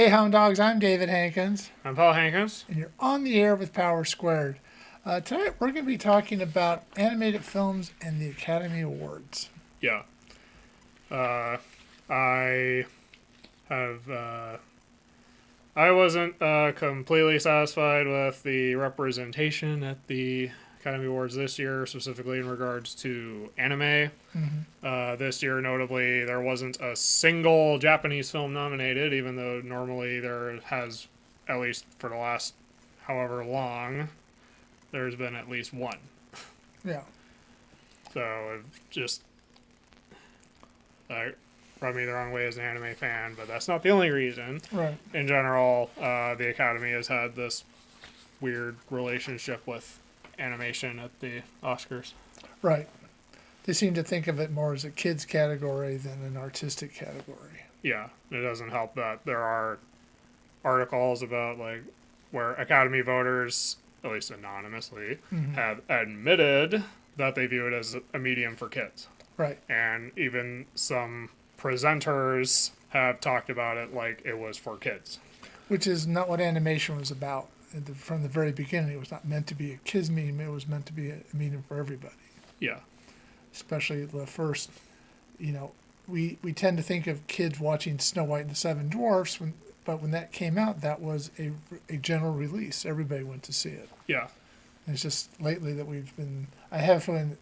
Hound Dogs. I'm David Hankins. I'm Paul Hankins. And you're on the air with Power Squared. Tonight we're going to be talking about animated films and the Academy Awards. Yeah. I have... I wasn't completely satisfied with the representation at the Academy Awards this year, specifically in regards to anime. Mm-hmm. This year, notably, there wasn't a single Japanese film nominated, even though normally there has, at least for the last however long, there's been at least one. Yeah. So, it just rubbed me the wrong way as an anime fan, but that's not the only reason. Right. In general, the Academy has had this weird relationship with animation at the Oscars. Right. They seem to think of it more as a kids category than an artistic category. Yeah, it doesn't help that there are articles about like where Academy voters, at least anonymously, Mm-hmm. have admitted that they view it as a medium for kids. Right. And even some presenters have talked about it like it was for kids. Which is not what animation was about. From the very beginning, it was not meant to be a kids medium. It was meant to be a medium for everybody. Yeah. Especially the first, we tend to think of kids watching Snow White and the Seven Dwarfs, but when that came out, that was a general release. Everybody went to see it. Yeah. And it's just lately that I have when,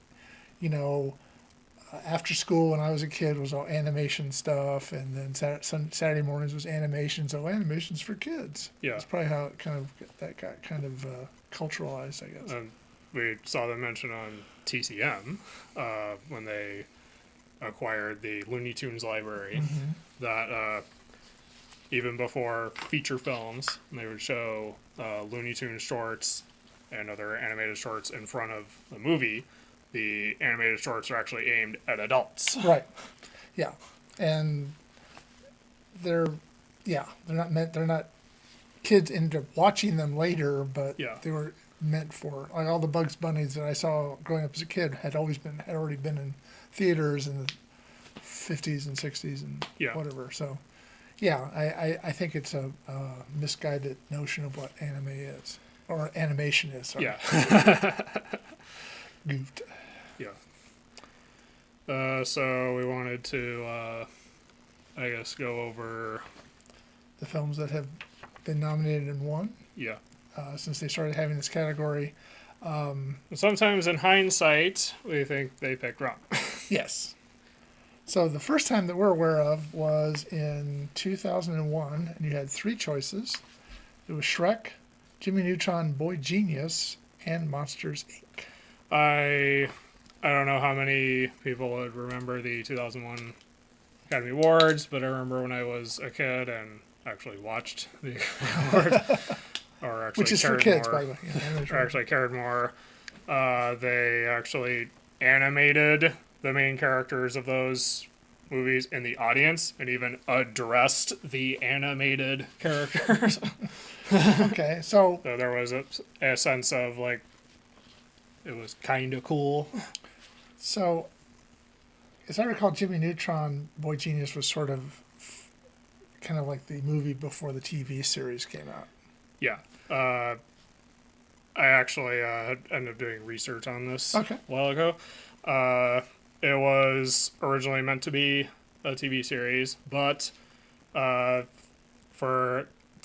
after school when I was a kid was all animation stuff, and then Saturday mornings was animation, so animation's for kids. Yeah. That's probably how it got kind of culturalized, I guess. And we saw them mention on TCM when they acquired the Looney Tunes library that even before feature films, they would show Looney Tunes shorts and other animated shorts in front of the movie. The animated shorts are actually aimed at adults. Right. Yeah. And they're not kids end up watching them later, but they were meant for, like, all the Bugs Bunnies that I saw growing up as a kid had already been in theaters in the 50s and 60s and whatever. So I think it's a misguided notion of what anime is, or animation is. Sorry. Yeah. Goofed. Yeah. So we wanted to, I guess, go over the films that have been nominated and won. Yeah. Since they started having this category. Sometimes in hindsight, we think they picked wrong. Yes. So the first time that we're aware of was in 2001, and you had three choices. It was Shrek, Jimmy Neutron, Boy Genius, and Monsters, Inc. I don't know how many people would remember the 2001 Academy Awards, but I remember when I was a kid and actually watched the awards. Or actually which is for kids, by the way. Or actually cared more. They actually animated the main characters of those movies in the audience and even addressed the animated characters. Okay, so there was a sense of, like, it was kind of cool. So, as I recall, Jimmy Neutron, Boy Genius was sort of kind of like the movie before the TV series came out. Yeah. I actually ended up doing research on this a while ago. It was originally meant to be a TV series, but to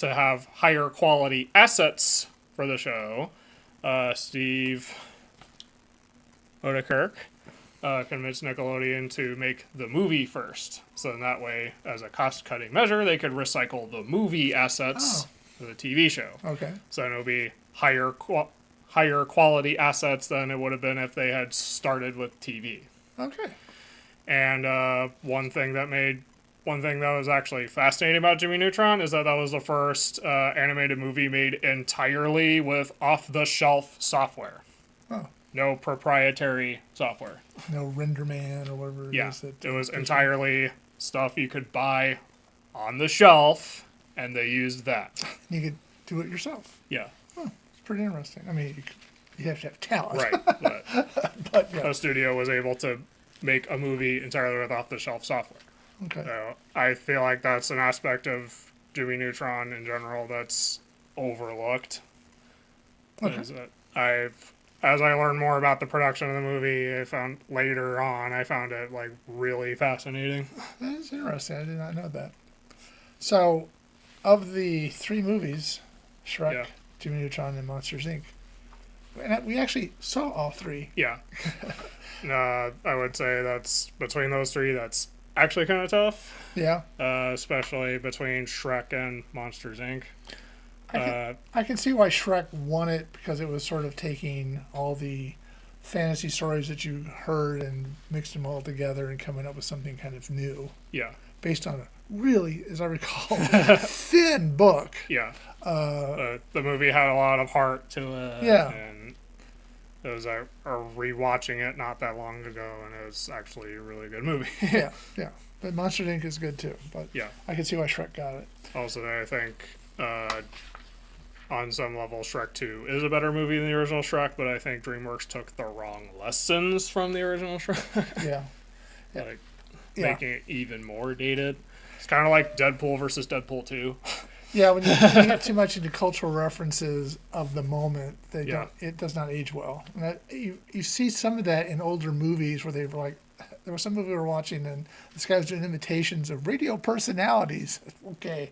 have higher quality assets for the show, Steve Odekirk convinced Nickelodeon to make the movie first. So in that way, as a cost-cutting measure, they could recycle the movie assets for the TV show. Okay. So it'll be higher quality assets than it would have been if they had started with TV. Okay. And one thing that was actually fascinating about Jimmy Neutron is that was the first animated movie made entirely with off-the-shelf software. Oh. No proprietary software. No RenderMan or whatever it is. It was entirely stuff you could buy on the shelf, and they used that. You could do it yourself. Yeah. Oh, it's pretty interesting. I mean, you have to have talent. Right. But yeah. A studio was able to make a movie entirely with off-the-shelf software. Okay. So I feel like that's an aspect of Jimmy Neutron in general that's overlooked. Okay. Is that as I learned more about the production of the movie, I found it like really fascinating. That is interesting. I did not know that. So, of the 3 movies, Shrek, Jimmy Neutron, and Monsters Inc., and we actually saw all 3. Yeah. I would say that's between those 3. That's actually kind of tough. Yeah. Especially between Shrek and Monsters Inc. I can see why Shrek won it, because it was sort of taking all the fantasy stories that you heard and mixed them all together and coming up with something kind of new. Yeah. Based on a really, as I recall, thin book. Yeah. The movie had a lot of heart to it. Yeah. And it was rewatching it not that long ago, and it was actually a really good movie. Yeah. But Monsters Inc. is good too. But yeah, I can see why Shrek got it. Also, I think on some level, Shrek 2 is a better movie than the original Shrek, but I think DreamWorks took the wrong lessons from the original Shrek. Yeah. Like, making it even more dated. It's kind of like Deadpool versus Deadpool 2. Yeah, when you get too much into cultural references of the moment, it does not age well. And you see some of that in older movies where they were like, there was some movie we were watching and this guy was doing imitations of radio personalities. Okay,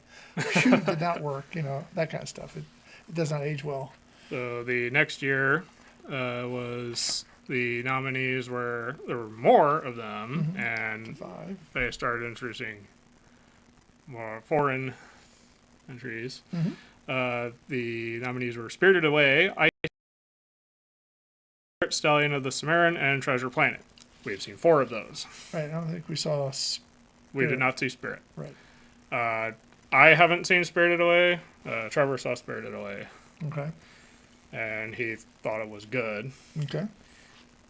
shoot, did not work, that kind of stuff. It does not age well. So the next year was the nominees there were more of them, and 5. They started introducing more foreign entries. The nominees were Spirited Away, Ice Stallion of the Cimarron, and Treasure Planet. We have seen 4 of those. Right, I don't think we saw We did not see Spirit. Right. I haven't seen Spirited Away. Trevor saw Spirited Away. Okay. And he thought it was good. Okay.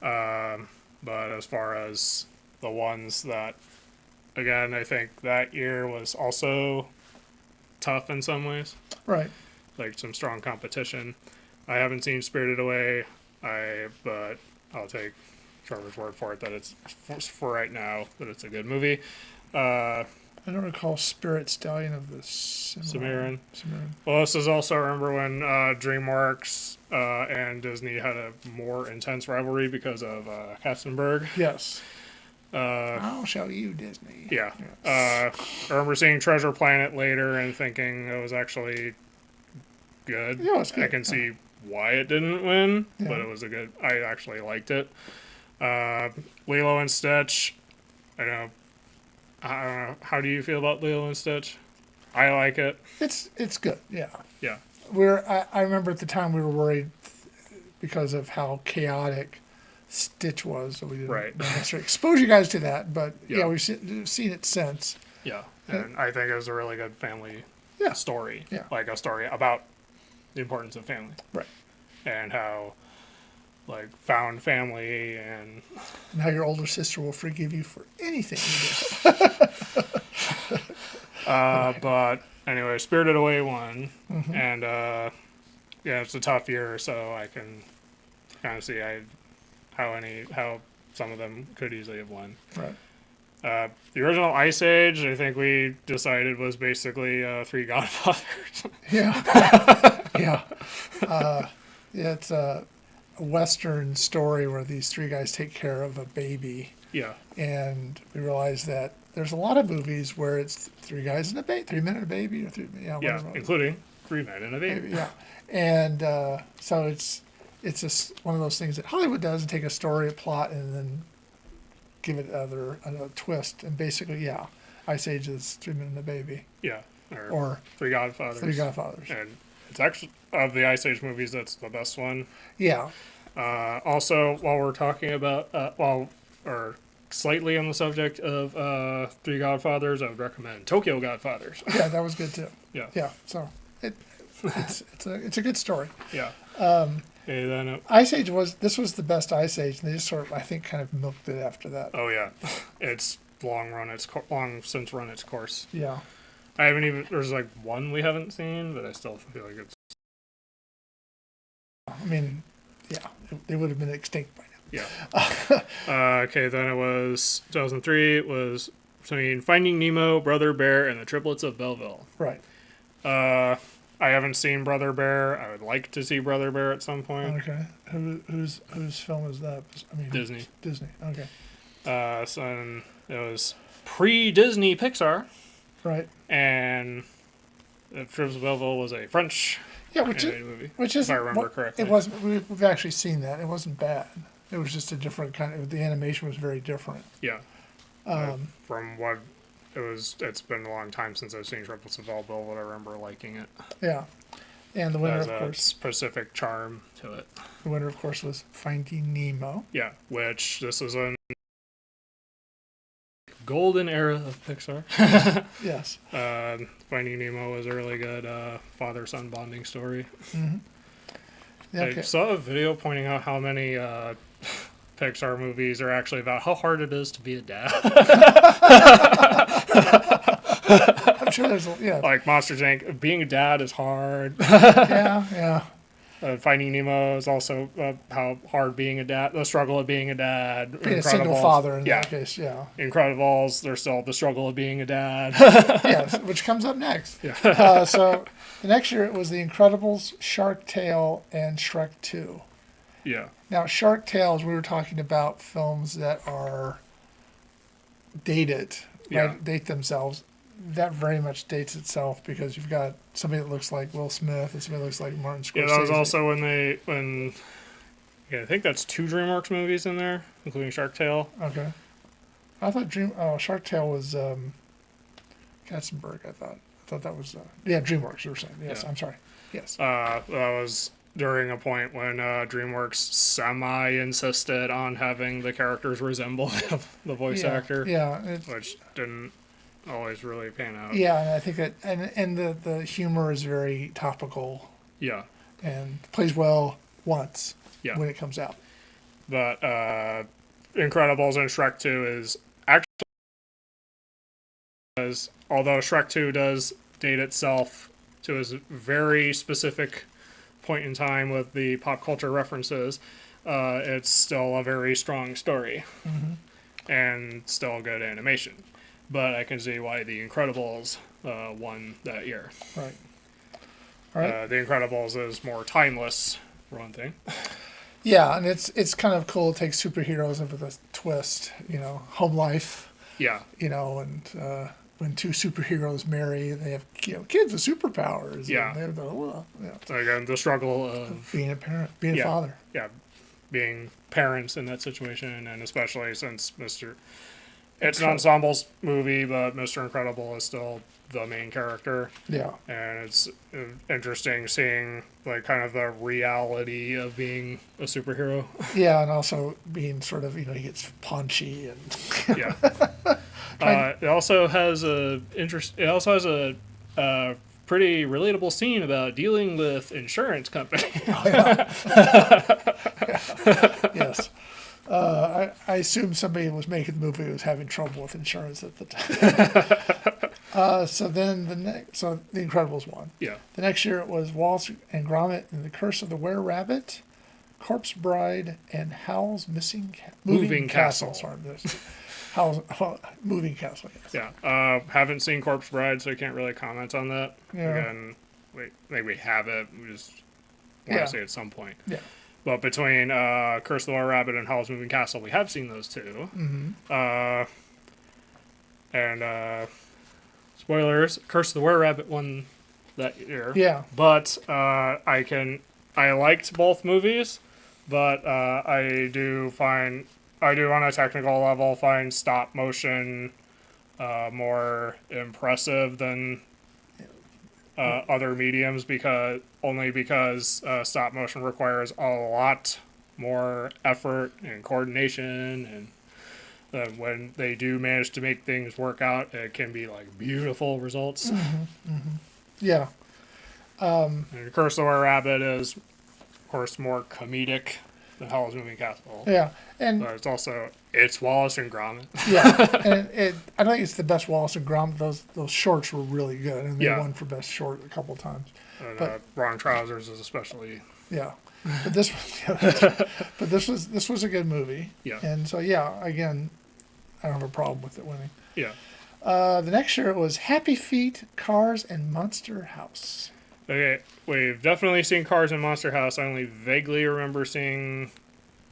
But as far as the ones that, again, I think that year was also tough in some ways. Right. Like some strong competition. I haven't seen Spirited Away, but I'll take Trevor's word for it that it's, for right now, that it's a good movie. I don't recall Spirit Stallion of the Cimarron. Well, this is also, remember when DreamWorks and Disney had a more intense rivalry because of Katzenberg? Yes. I'll show you Disney. Yeah. I remember seeing Treasure Planet later and thinking it was actually good. Yeah, it's good. I can see why it didn't win, but it was I actually liked it. Lilo and Stitch, I don't know, how do you feel about Lilo and Stitch? I like it. It's good, yeah. Yeah. I remember at the time we were worried because of how chaotic Stitch was, so we didn't necessarily expose you guys to that, but we've seen it since. Yeah, and I think it was a really good family story. Yeah. Like a story about the importance of family. Right. And how, like, found family and how your older sister will forgive you for anything you do. But anyway, Spirited Away won, and it's a tough year, so I can kind of see how some of them could easily have won. Right. The original Ice Age, I think we decided, was basically 3 Godfathers. Yeah. It's a Western story where these 3 guys take care of a baby. Yeah. And we realize that there's a lot of movies where it's 3 guys and a baby, 3 men and a baby, or 3, including 3 men and a baby. Yeah. And so it's just one of those things that Hollywood does, and take a story, a plot, and then give it another twist. And basically, Ice Age is 3 men and a baby. Yeah. Or 3 Godfathers. 3 Godfathers. And it's actually, of the Ice Age movies, that's the best one. Yeah. Also, while we're talking about, or slightly on the subject of 3 Godfathers, I would recommend Tokyo Godfathers. Yeah, that was good too. Yeah. Yeah. So it's a good story. Yeah. Okay, then Ice Age was the best Ice Age, and they just sort of, I think, kind of milked it after that. Oh yeah, it's long since run its course. Yeah. I haven't even, there's like one we haven't seen, but I still feel like it's. I mean, they would have been extinct by now. Yeah. Okay, then it was 2003. It was between Finding Nemo, Brother Bear, and the Triplets of Belleville. Right. I haven't seen Brother Bear. I would like to see Brother Bear at some point. Okay. Whose film is that? I mean, Disney. Disney. Okay. So it was pre-Disney Pixar. Right. And Trips of Belleville was a French movie. Which is, if I remember correctly. It wasn't. We've actually seen that. It wasn't bad. It was just a different kind of. The animation was very different. Yeah. From what it's been a long time since I've seen Trips of Belleville, but I remember liking it. Yeah. And the winner, Has of course, a specific charm to it. The winner, of course, was Finding Nemo. Yeah, which this is a golden era of Pixar. Yes. Finding Nemo was a really good father-son bonding story. Mm-hmm. Yeah, okay. I saw a video pointing out how many Pixar movies are actually about how hard it is to be a dad. I'm sure there's like Monsters Inc. Being a dad is hard. Yeah. Finding Nemo is also how hard being a dad, the struggle of being a dad. Being a single father in that case, yeah. Incredibles, there's still the struggle of being a dad. Yes, which comes up next. Yeah. So the next year it was The Incredibles, Shark Tale, and Shrek 2. Yeah. Now, Shark Tale, as we were talking about films that are dated, right? Date themselves. That very much dates itself because you've got somebody that looks like Will Smith and somebody that looks like Martin Scorsese. Yeah, that was also when I think that's 2 DreamWorks movies in there, including Shark Tale. Okay. I thought Shark Tale was Katzenberg, I thought that was DreamWorks you were saying. Yes, yeah. I'm sorry. Yes. That was during a point when DreamWorks semi-insisted on having the characters resemble the voice actor. Yeah. Which didn't always really pan out. Yeah, and I think that and the humor is very topical. Yeah. And plays well once when it comes out. But Incredibles and Shrek 2 is actually, although Shrek 2 does date itself to a very specific point in time with the pop culture references, it's still a very strong story. Mm-hmm. And still good animation. But I can see why The Incredibles won that year. Right. All right. The Incredibles is more timeless, for one thing. Yeah, and it's kind of cool to take superheroes with a twist, home life. Yeah. And when 2 superheroes marry, they have kids with superpowers. Yeah. And they have Again, the struggle of being a parent, being a father. Yeah, being parents in that situation, and especially since it's an ensemble's movie, but Mr. Incredible is still the main character. Yeah. And it's interesting seeing kind of the reality of being a superhero. Yeah, and also being sort of, he gets paunchy and yeah. It also has a pretty relatable scene about dealing with insurance companies. Oh, yeah. Yes. I assume somebody who was making the movie was having trouble with insurance at the time. So then The Incredibles won. Yeah. The next year it was Wallace and Gromit and The Curse of the Were-Rabbit, Corpse Bride, and Howl's Moving Castle. Sorry, Moving Castle. Yes. Yeah. Haven't seen Corpse Bride, so I can't really comment on that. Yeah. Again, maybe we have it. We just want to see it at some point. Yeah. But between Curse of the Were-Rabbit and Howl's Moving Castle, we have seen those 2. Mm-hmm. And spoilers, Curse of the Were-Rabbit won that year. Yeah. But I liked both movies, but I do on a technical level find stop motion more impressive than other mediums because stop motion requires a lot more effort and coordination, and when they do manage to make things work out, it can be beautiful results. Mm-hmm. Mm-hmm. Yeah. And Curse of the Were-Rabbit is, of course, more comedic than Howl's Moving Castle. Yeah, but it's Wallace and Gromit. Yeah, and I don't think it's the best Wallace and Gromit. Those shorts were really good, and they won for best short a couple times. And Wrong Trousers is especially. Yeah, but this was a good movie. Yeah, and so again, I don't have a problem with it winning. Yeah. The next year it was Happy Feet, Cars, and Monster House. Okay, we've definitely seen Cars and Monster House. I only vaguely remember seeing.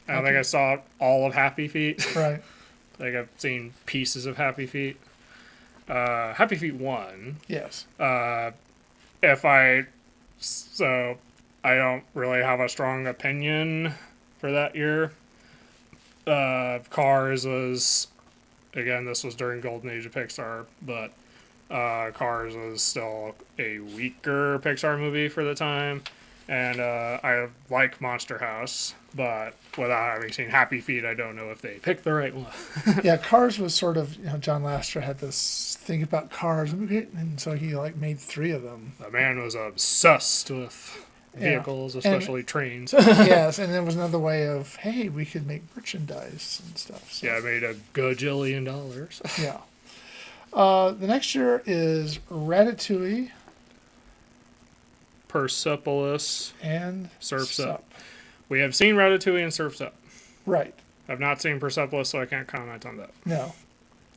I don't think I saw all of Happy Feet. Right. Like I've seen pieces of Happy Feet. Happy Feet 1. Yes. So I don't really have a strong opinion for that year. Cars was, again, this was during Golden Age of Pixar, but Cars was still a weaker Pixar movie for the time. And I like Monster House, but without having seen Happy Feet, I don't know if they picked the right one. Yeah, Cars was sort of, John Lasseter had this thing about cars, and so he made 3 of them. The man was obsessed with vehicles, especially trains. Yes, and there was another way of, hey, we could make merchandise and stuff. So. Yeah, I made $1 gajillion. Yeah. The next year is Ratatouille. Persepolis And Surf's Up. We have seen Ratatouille and Surf's Up. Right. I've not seen Persepolis, so I can't comment on that. No.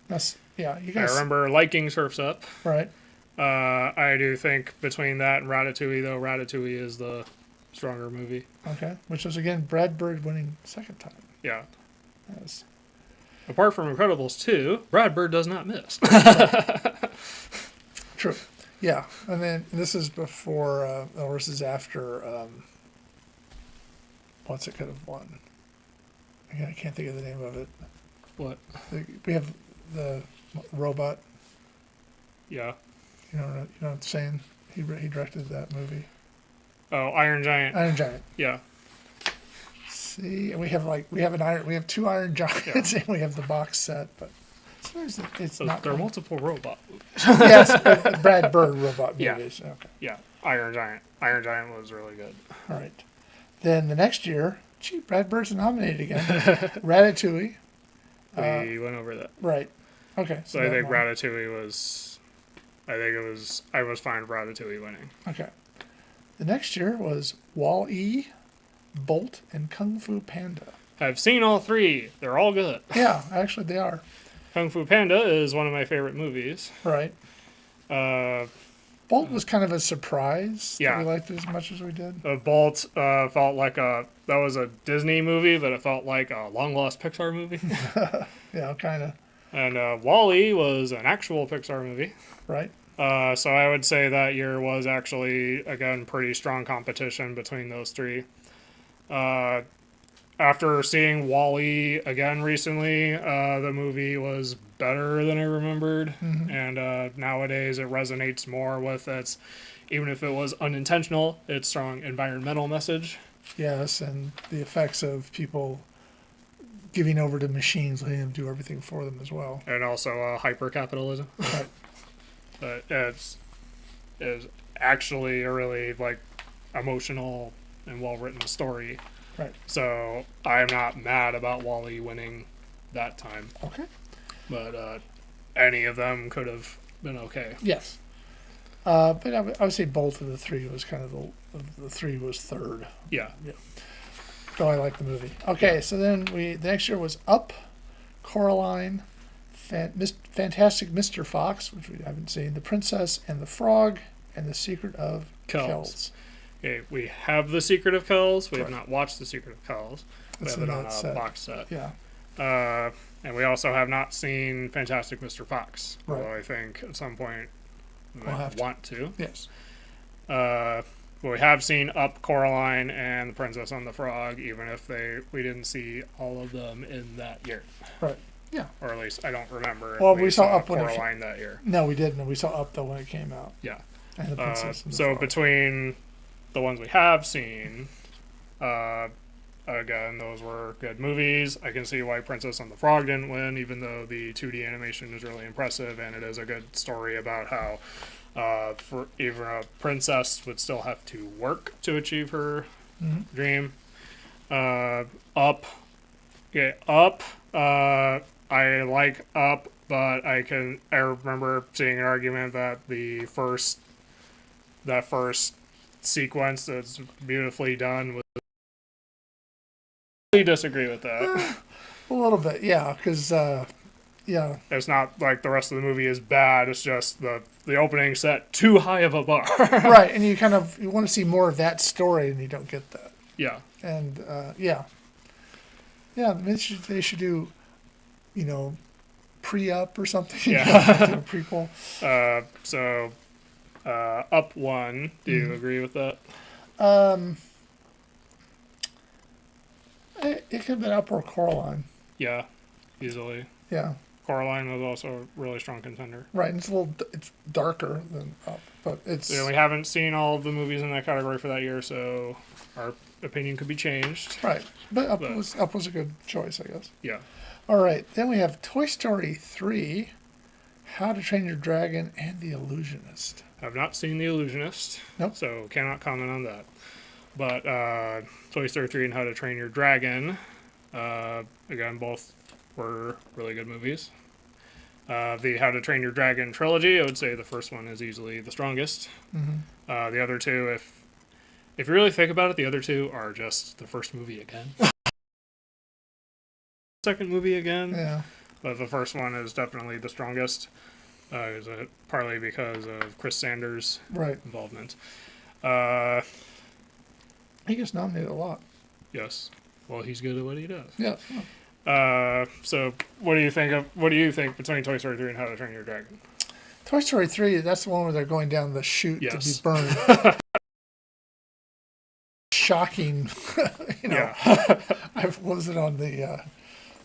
You guys. I remember liking Surf's Up. Right. I do think between that and Ratatouille, though, Ratatouille is the stronger movie. Okay. Which was, again, Brad Bird winning second time. Yeah. Yes. Apart from Incredibles 2, Brad Bird does not miss. True. Yeah. And then this is before, or this is after, what's it could have won? Again, I can't think of the name of it. What? We have the robot. Yeah. You know what I'm saying? He directed that movie. Oh, Iron Giant. Iron Giant. Yeah. See, and we have 2 Iron Giants, and we have the box set, but sometimes it's So not. there are multiple robot movies. Yes, but Brad Bird robot movies. Yeah. Okay. Yeah. Iron Giant. Iron Giant was really good. All right. Then the next year, Brad Bird's nominated again. Ratatouille. We went over that. Right. Okay. So I think Ratatouille was. I was fine with Ratatouille winning. Okay. The next year was Wall-E, Bolt, and Kung Fu Panda. I've seen all 3. They're all good. Yeah, actually they are. Kung Fu Panda is one of my favorite movies. Right. Bolt was kind of a surprise. Yeah. That we liked it as much as we did. Bolt felt like that was a Disney movie, but it felt like a long-lost Pixar movie. Yeah, kind of. And Wall-E was an actual Pixar movie. Right. So I would say that year was actually, again, pretty strong competition between those 3. After seeing Wall-E again recently, the movie was better than I remembered. Mm-hmm. And nowadays it resonates more with its, even if it was unintentional, its strong environmental message. Yes, and the effects of people giving over to machines, letting them do everything for them as well. And also hyper-capitalism. Right. But it's actually a really emotional and well-written story. Right. So I'm not mad about Wall-E winning that time. Okay. But any of them could have been okay. Yes. But I would say both of the 3 was kind of the 3 was third. Yeah. So I like the movie. Okay, so then the next year was Up, Coraline, Fantastic Mr. Fox, which we haven't seen, The Princess and the Frog, and The Secret of Kells. Okay, we have The Secret of Kells. We have Right. not watched The Secret of Kells. We It's have it in on that a set. box set. Yeah. And we also have not seen Fantastic Mr. Fox. Right. Although I think at some point we We'll might have to. want to. Yes. But we have seen Up, Coraline, and The Princess and the Frog, even if we didn't see all of them in that year. Right. Yeah. Or at least I don't remember if Well, we we saw saw Up when it Coraline that year. No, we didn't. We saw Up though when it came out. Yeah. And The Princess and the So Frog. between the ones we have seen, again, those were good movies. I can see why Princess and the Frog didn't win, even though the 2D animation is really impressive, and it is a good story about how for even a princess would still have to work to achieve her dream. Up. Okay, Up. I like Up, but I remember seeing an argument that that first sequence that's beautifully done was. I disagree with that. A little bit, yeah, because Yeah. It's not like the rest of the movie is bad. It's just the opening set too high of a bar. Right, and you want to see more of that story, and you don't get that. Yeah. And yeah, they should do, pre-up or something. Yeah. Do a prequel. So, Up one. Do you agree with that? It could have been Up or Coraline. Yeah, easily. Yeah. Coraline was also a really strong contender. Right, and it's darker than Up, but it's. Yeah, we haven't seen all of the movies in that category for that year, so our opinion could be changed. Right, but Up was a good choice, I guess. Yeah. All right, then we have Toy Story 3, How to Train Your Dragon, and The Illusionist. I've not seen The Illusionist, Nope. so cannot comment on that. But Toy Story 3 and How to Train Your Dragon, again, both were really good movies. The How to Train Your Dragon trilogy, I would say the first one is easily the strongest. Mm-hmm. The other two, if you really think about it, the other two are just the first movie again. Second movie again. Yeah. But the first one is definitely the strongest. Partly because of Chris Sanders' involvement. He gets nominated a lot. Yes. Well, he's good at what he does. Yeah. So what do you think between Toy Story 3 and How to Train Your Dragon? Toy Story 3, that's the one where they're going down the chute to be burned. Shocking. Yeah. What was it on the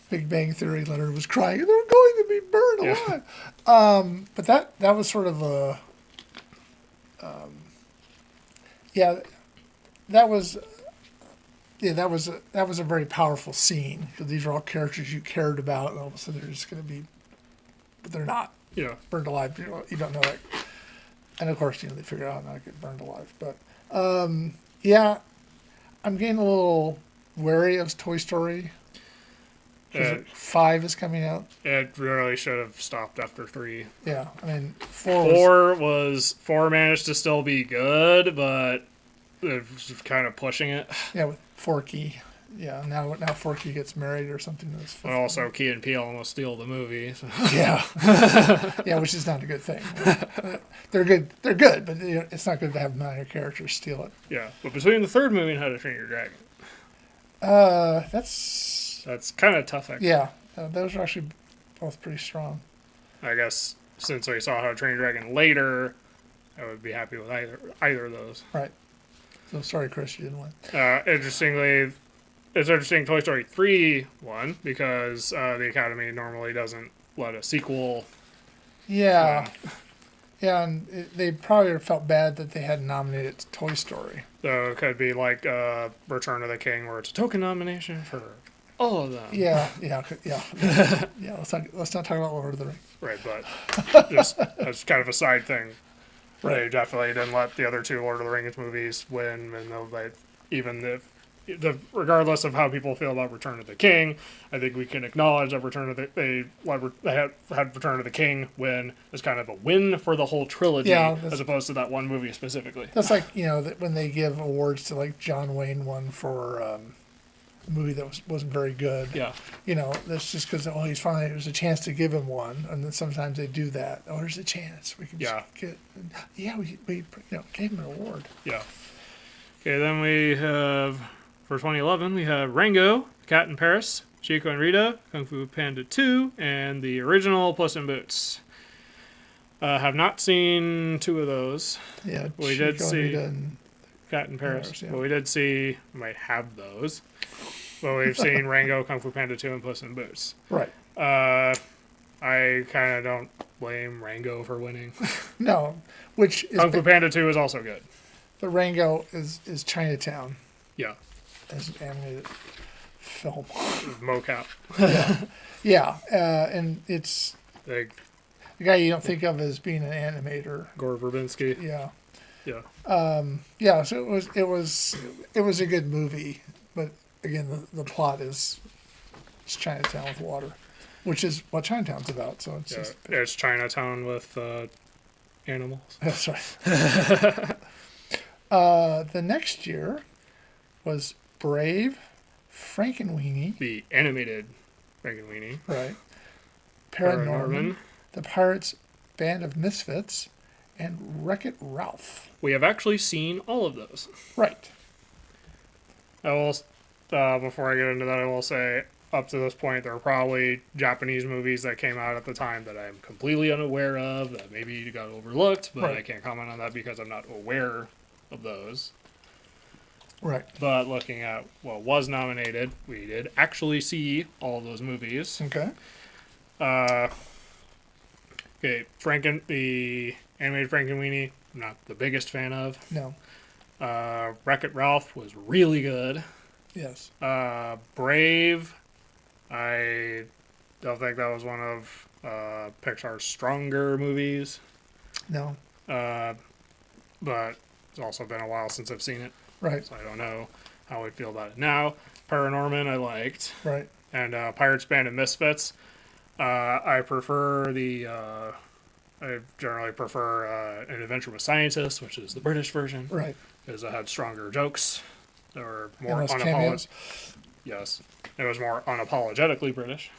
Big Bang Theory? Leonard was crying, they're going to be burned alive. Yeah. But that was sort of a... that was a very powerful scene, because these are all characters you cared about, and all of a sudden they're just going to be, but they're not. Yeah. Burned alive. You don't know that. And of course, they figure out how to get burned alive. But yeah, I'm getting a little wary of Toy Story. 5 is coming out. It really should have stopped after 3. Yeah, I mean 4 managed to still be good, but they're just kind of pushing it. Yeah, with Forky. Yeah, now Forky gets married or something. And also, Key and Peele almost steal the movie. So. Yeah, yeah, which is not a good thing. They're good, but it's not good to have minor characters steal it. Yeah, but between the third movie and How to Train Your Dragon, that's kind of tough. Actually. Yeah, those are actually both pretty strong. I guess since we saw How to Train Your Dragon later, I would be happy with either of those. Right. So sorry, Chris, you didn't win. Interestingly. It's interesting Toy Story 3 won because the Academy normally doesn't let a sequel. Yeah. Yeah, and they probably felt bad that they hadn't nominated Toy Story. So it could be like Return of the King, where it's a token nomination for all of them. Yeah. Let's not talk about Lord of the Rings. Right, but just as kind of a side thing. Right. They definitely didn't let the other 2 Lord of the Rings movies win, and regardless of how people feel about Return of the King, I think we can acknowledge that they had Return of the King win as kind of a win for the whole trilogy, as opposed to that one movie specifically. That's like when they give awards to like John Wayne won for a movie that wasn't very good. Yeah. That's just because it was a chance to give him one, and then sometimes they do that. Oh, there's a chance we can just get. Yeah, we gave him an award. Yeah. Okay, then we have. For 2011, we have Rango, Cat in Paris, Chico and Rita, Kung Fu Panda 2, and the original Puss in Boots. Have not seen 2 of those. Yeah, we Chico did see and Rita and Cat in Paris. But we did see, we might have those. But we've seen Rango, Kung Fu Panda 2, and Puss in Boots. Right. I kind of don't blame Rango for winning. No, which is Kung Fu Panda 2 is also good. But Rango is Chinatown. Yeah. As an animated film. Mocap. Yeah. And it's the guy you don't think of as being an animator. Gore Verbinski. Yeah. Yeah. So it was a good movie, but again, the plot is Chinatown with water, which is what Chinatown's about. So it's Chinatown with animals. That's right. The next year was Brave, Frankenweenie. The animated Frankenweenie. Right. Paranorman, The Pirates Band of Misfits, and Wreck-It Ralph. We have actually seen all of those. Right. I will, before I get into that, I will say, up to this point, there are probably Japanese movies that came out at the time that I'm completely unaware of, that maybe got overlooked, but I can't comment on that because I'm not aware of those. Right. But looking at what was nominated, we did actually see all of those movies. Okay. The animated Frankenweenie, I'm not the biggest fan of. No. Wreck-It Ralph was really good. Yes. Brave, I don't think that was one of Pixar's stronger movies. No. But it's also been a while since I've seen it. Right. So I don't know how I'd feel about it now. Paranorman, I liked. Right. And Pirates Band of Misfits. I prefer I generally prefer An Adventure with Scientists, which is the British version. Right. Because it had stronger jokes. They were more unapologetic. Yes. It was more unapologetically British.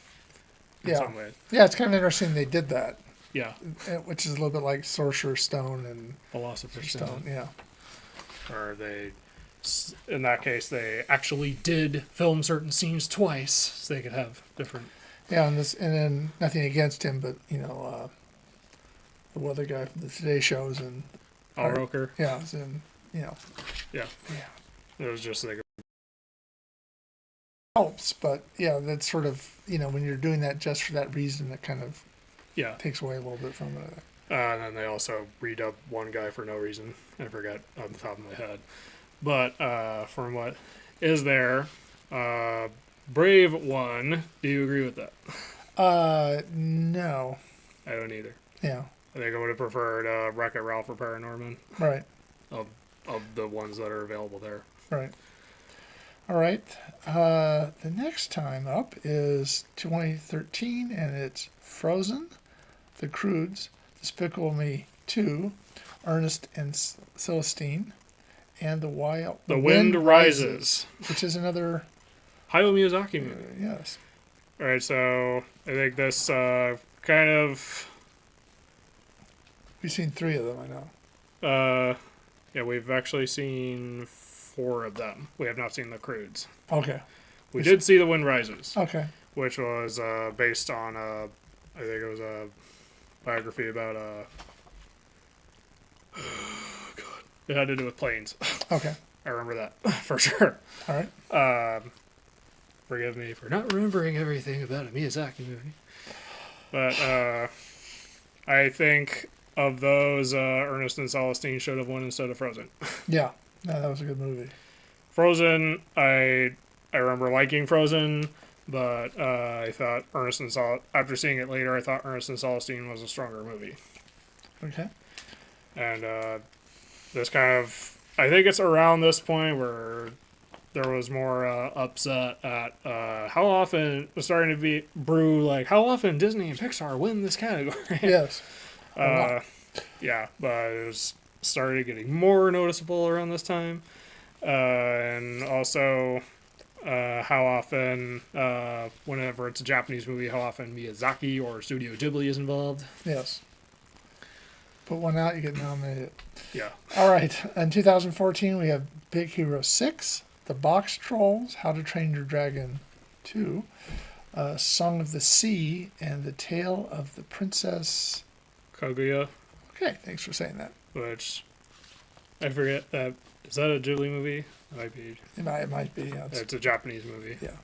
In some ways. Yeah, it's kind of interesting they did that. Yeah. Which is a little bit like Sorcerer's Stone and Philosopher's Stone. Yeah. Or in that case, they actually did film certain scenes twice so they could have different. Yeah, and then nothing against him, but the weather guy from the Today Shows and Al Roker. Yeah, and Yeah. Yeah. It was just like helps, but yeah, that's sort of when you're doing that just for that reason, it kind of takes away a little bit from it. And then they also redubbed one guy for no reason. I forget off the top of my head. But from what is there, Brave won. Do you agree with that? No. I don't either. Yeah. I think I would have preferred Wreck-It Ralph or Paranorman. Right. Of the ones that are available there. Right. All right. The next time up is 2013, and it's Frozen, The Croods, Despicable Me 2, Ernest and Celestine, and The Wind Rises, which is another Hayao Miyazaki movie. Yes. All right, so I think this kind of. We've seen 3 of them, I know. Yeah, we've actually seen 4 of them. We have not seen The Croods. Okay. We did see The Wind Rises. Okay. Which was based on I think it was a biography about oh God. It had to do with planes. Okay. I remember that for sure. All right. Forgive me for not remembering everything about a Miyazaki movie. But I think of those, Ernest and Celestine should have won instead of Frozen. Yeah. No, that was a good movie. Frozen, I remember liking Frozen, but I thought after seeing it later, I thought Ernest and Celestine was a stronger movie. Okay. And this kind of, I think it's around this point where there was more upset at how often it was starting to brew, like how often Disney and Pixar win this category. Yes. Yeah, but it was started getting more noticeable around this time. And also how often, whenever it's a Japanese movie, how often Miyazaki or Studio Ghibli is involved. Yes. Put one out, you get nominated. Yeah. All right. In 2014, we have Big Hero 6, The Box Trolls, How to Train Your Dragon 2, Song of the Sea, and The Tale of the Princess Kaguya. Okay, thanks for saying that. Which, I forget that. Is that a Ghibli movie? It might be. Yeah, it's a Japanese movie. Yeah.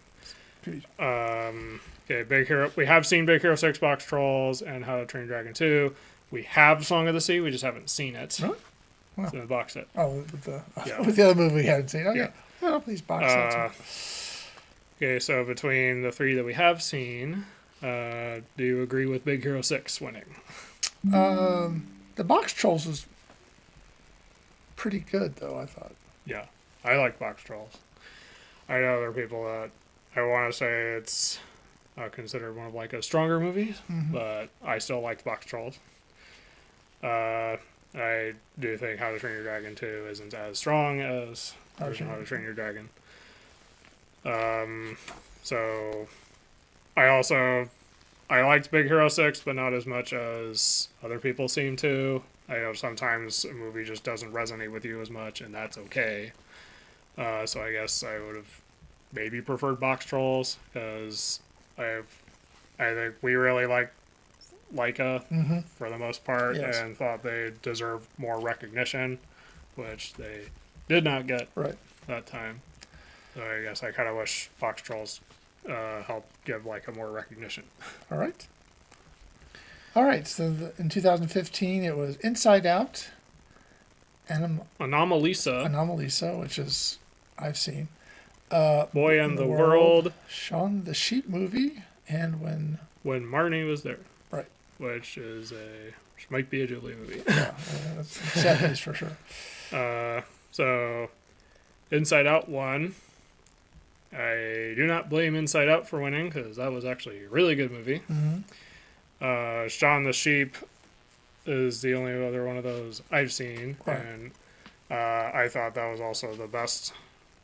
Okay, Big Hero. We have seen Big Hero 6, Box Trolls, and How to Train Your Dragon 2. We have Song of the Sea. We just haven't seen it. Really? Wow. It's in the box set. Oh, with the other movie we hadn't seen. Okay. Yeah. Oh, please box sets. Okay, so between the 3 that we have seen, do you agree with Big Hero 6 winning? The Box Trolls was pretty good, though, I thought. Yeah, I like Box Trolls. I know there are people that I want to say it's considered one of like a stronger movies, but I still liked Box Trolls. I do think How to Train Your Dragon 2 isn't as strong as How to Train Your Dragon. So I also I liked Big Hero 6, but not as much as other people seem to. I know sometimes a movie just doesn't resonate with you as much, and that's okay. So I guess I would have maybe preferred Box Trolls, because I think we really like Leica for the most part, Yes. and thought they deserved more recognition, which they did not get that time. So I guess I kind of wish Box Trolls helped give Leica more recognition. All right. All right. So in 2015, it was Inside Out, Anomalisa, which is I've seen. Boy and the World, Shaun the Sheep movie, and when Marnie was there. Right. Which might be a Julie movie. Yeah, that's 70s for sure. So Inside Out won. I do not blame Inside Out for winning, because that was actually a really good movie. Shaun the Sheep is the only other one of those I've seen, and I thought that was also the best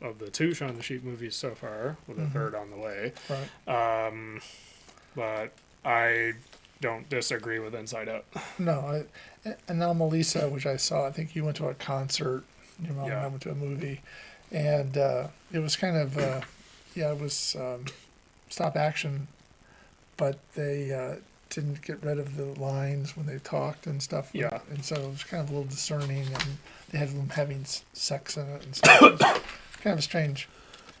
of the two Shaun the Sheep movies so far, with a third on the way. But I don't disagree with Inside Out. No, Anomalisa, which I saw, I think you went to a concert, your mom and I went to a movie, and it was kind of, it was stop action, but they didn't get rid of the lines when they talked and stuff. Yeah. And so it was kind of a little discerning, and they had them having sex in it and stuff. It was kind of strange.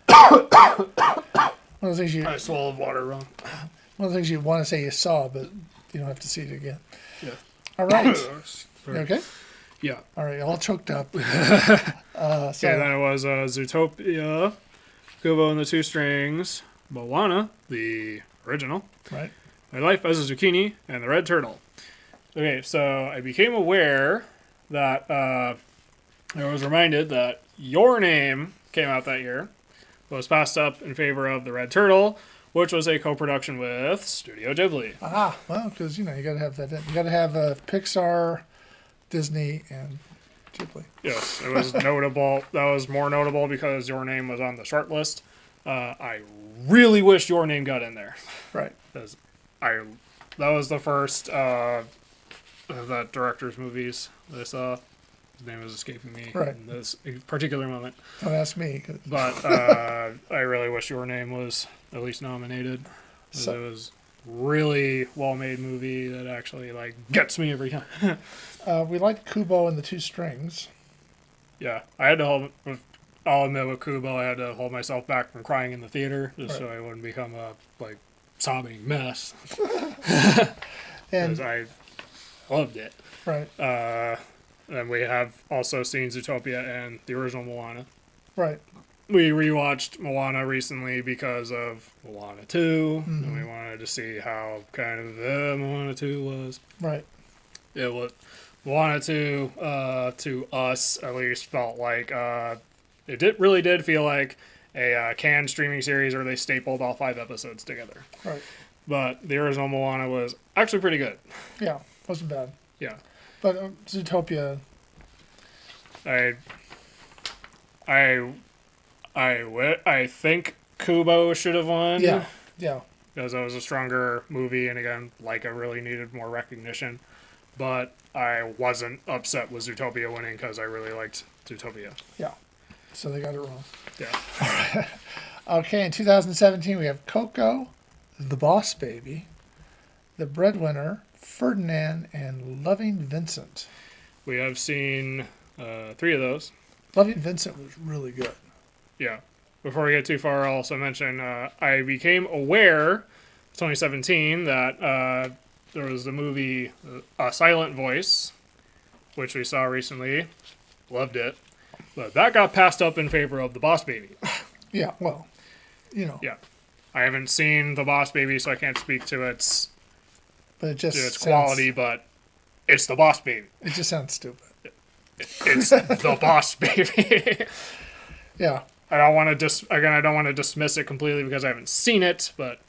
One of the things I swallowed water wrong. One of the things you want to say you saw, but you don't have to see it again. Yeah. All right. You okay? Yeah. All right. All choked up. Then it was Zootopia, Kubo and the Two Strings, Moana, the original. Right. My Life as a Zucchini, and The Red Turtle. Okay, so I became aware that I was reminded that Your Name came out that year, was passed up in favor of The Red Turtle, which was a co-production with Studio Ghibli. Well, because, you got to have that. You got to have Pixar, Disney, and Ghibli. Yes, it was notable. That was more notable because Your Name was on the short list. I really wish Your Name got in there. Right. Because that was the first of that director's movies that I saw. His name is escaping me in this particular moment. Don't ask me. But I really wish Your Name was at least nominated. So, it was really well-made movie that actually gets me every time. We liked Kubo and the Two Strings. Yeah, I had to I'll admit with Kubo, I had to hold myself back from crying in the theater just so I wouldn't become a sobbing mess. And because I loved it. Right. And we have also seen Zootopia and the original Moana. Right. We rewatched Moana recently because of Moana 2, and we wanted to see how kind of Moana 2 was. Right. It was Moana 2 to us at least felt like it really did feel like a canned streaming series where they stapled all 5 episodes together. Right. But the original Moana was actually pretty good. Yeah, wasn't bad. Yeah. But Zootopia. I think Kubo should have won. Yeah. Yeah. Because it was a stronger movie, and again, Leica really needed more recognition. But I wasn't upset with Zootopia winning because I really liked Zootopia. Yeah. So they got it wrong. Yeah. Okay, in 2017 we have Coco, The Boss Baby, The Breadwinner, Ferdinand, and Loving Vincent. We have seen 3 of those. Loving Vincent was really good. Yeah. Before we get too far, I'll also mention I became aware, 2017, that there was the movie A Silent Voice, which we saw recently. Loved it. But that got passed up in favor of The Boss Baby. Yeah, well, Yeah. I haven't seen The Boss Baby, so I can't speak to its quality, but it's The Boss Baby. It just sounds stupid. It's The Boss Baby. Yeah. I don't want to dismiss it completely because I haven't seen it, but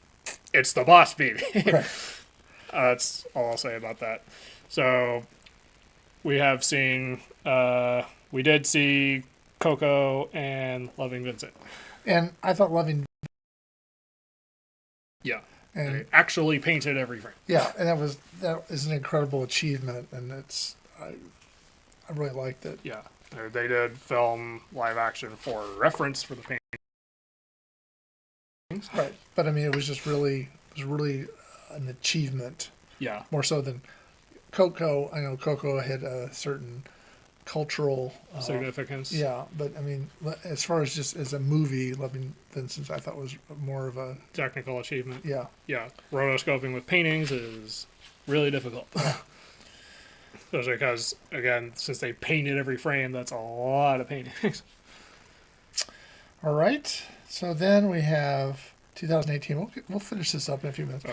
it's The Boss Baby. Right. That's all I'll say about that. So we have seen, we did see Coco and Loving Vincent. And I thought Loving. Yeah. And they actually painted every frame. Yeah, and that is an incredible achievement, and I really liked it. Yeah, they did film live action for reference for the paintings. Right, but I mean, it was really an achievement. Yeah, More so than Coco. I know Coco had a certain cultural significance. Yeah, but I mean, as far as just as a movie, Loving Vincent, I thought was more of a technical achievement. Yeah. Yeah, rotoscoping with paintings is really difficult. Especially because, again, since they painted every frame, that's a lot of paintings. All right. So then we have 2018. We'll finish this up in a few minutes.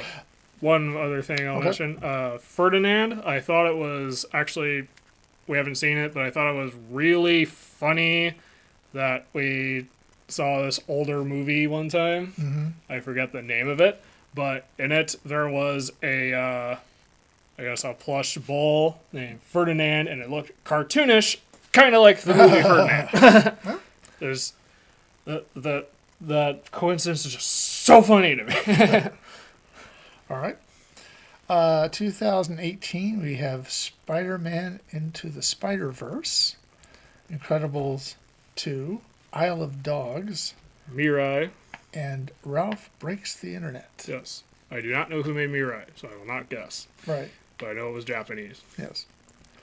One other thing I'll mention. Ferdinand, I thought it was actually, we haven't seen it, but I thought it was really funny that we saw this older movie one time. Mm-hmm. I forget the name of it, but in it there was a plush bull named Ferdinand, and it looked cartoonish, kind of like the movie Ferdinand. There's the coincidence is just so funny to me. All right. 2018, we have Spider-Man Into the Spider-Verse, Incredibles 2, Isle of Dogs, Mirai. and Ralph Breaks the Internet. Yes. I do not know who made Mirai, so I will not guess. Right. But I know it was Japanese. Yes.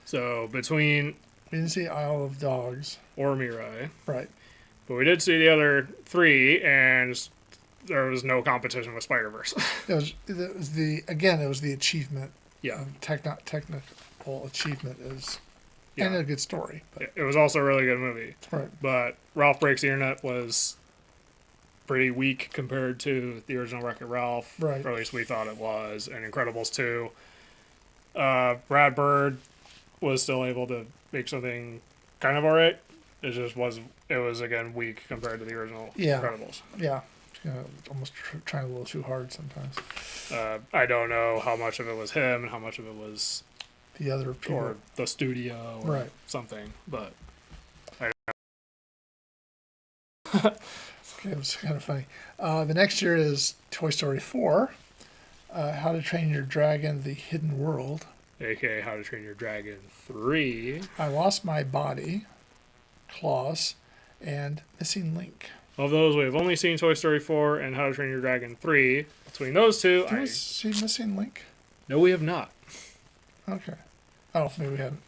So between... We didn't see Isle of Dogs. Or Mirai. Right. But we did see the other three, and there was no competition with Spider-Verse. it was the achievement. Yeah. Technical achievement is, yeah. And a good story. But. It was also a really good movie. Right. But Ralph Breaks the Internet was pretty weak compared to the original Wreck-It Ralph. Right. Or at least we thought it was. And Incredibles 2. Brad Bird was still able to make something kind of alright. It just was, again, weak compared to the original Incredibles. Yeah. Almost trying a little too hard sometimes. I don't know how much of it was him and how much of it was the other people. Or the studio or something, but I don't know. Okay, it was kind of funny. The next year is Toy Story 4, How to Train Your Dragon, The Hidden World. A.K.A. How to Train Your Dragon 3. I Lost My Body, Klaus, and Missing Link. Of those, we have only seen Toy Story 4 and How to Train Your Dragon 3. Between those two, Did we see Missing Link? No, we have not. Okay. Oh, maybe we haven't.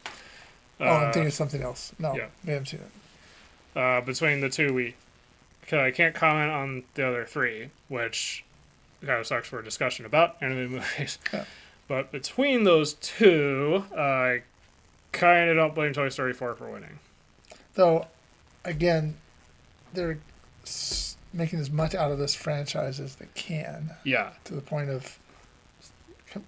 I'm thinking of something else. No, we haven't seen it. Between the two, I can't comment on the other three, which kind of sucks for a discussion about anime movies. Yeah. But between those two, I kind of don't blame Toy Story 4 for winning. Though, again, they're making as much out of this franchise as they can. Yeah. To the point of